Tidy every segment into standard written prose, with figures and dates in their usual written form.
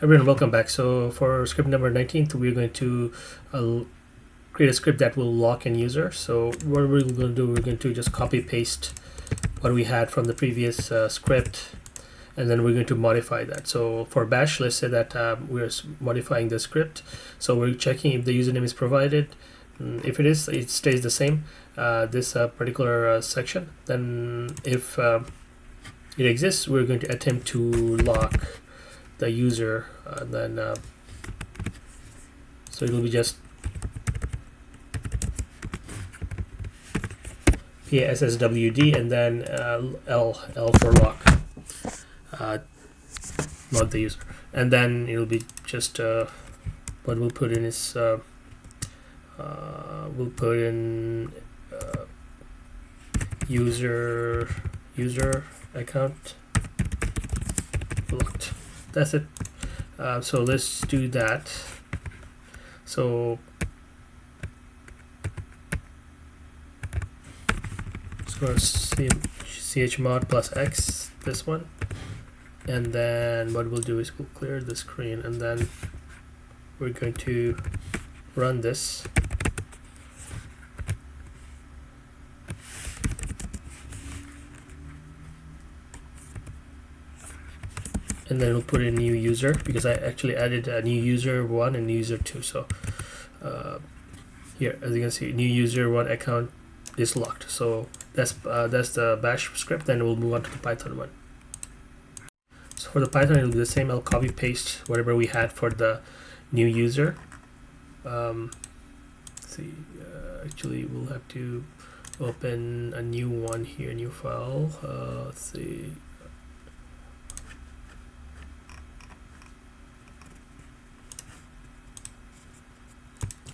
Everyone, welcome back. So for script number 19th, we're going to create a script that will lock an user. So what we're going to do, we're going to just copy paste what we had from the previous script, and then we're going to modify that. So for bash, let's say that we're modifying the script. So we're checking if the username is provided. If it is, it stays the same, this particular section. Then if it exists, we're going to attempt to lock the user, then so it'll be just passwd and then L for lock, not the user, and then it'll be just what we'll put in is we'll put in user account locked. That's it. So let's do that. So let's go to chmod plus X, this one, and then what we'll do is we'll clear the screen, and then we're going to run this. And then we'll put in new user, because I actually added a new user 1 and new user 2. So here, as you can see, new user 1 account is locked. So that's the bash script. Then we'll move on to the Python one. So for the Python, it'll be the same. I'll copy paste whatever we had for the new user. Let's see, actually we'll have to open a new one here, new file. Let's see.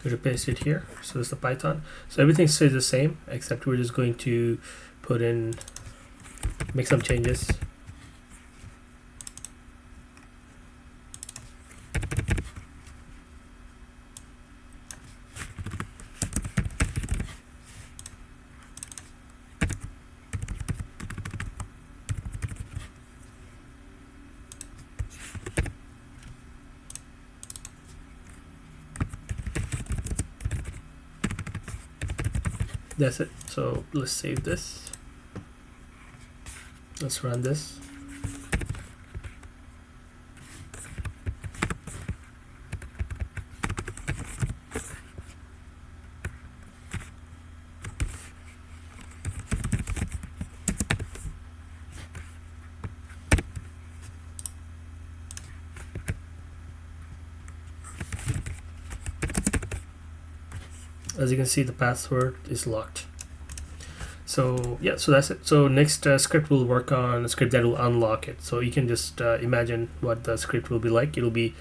To paste it here. So it's the Python. So everything stays the same, except we're just going to put in, make some changes. That's it. So let's save this. Let's run this. As you can see, the password is locked. So yeah, so that's it. So next script will work on a script that will unlock it. So you can just imagine what the script will be like. It'll be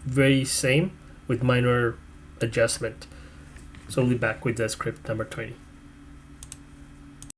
very same with minor adjustment. So we'll be back with the script number 20.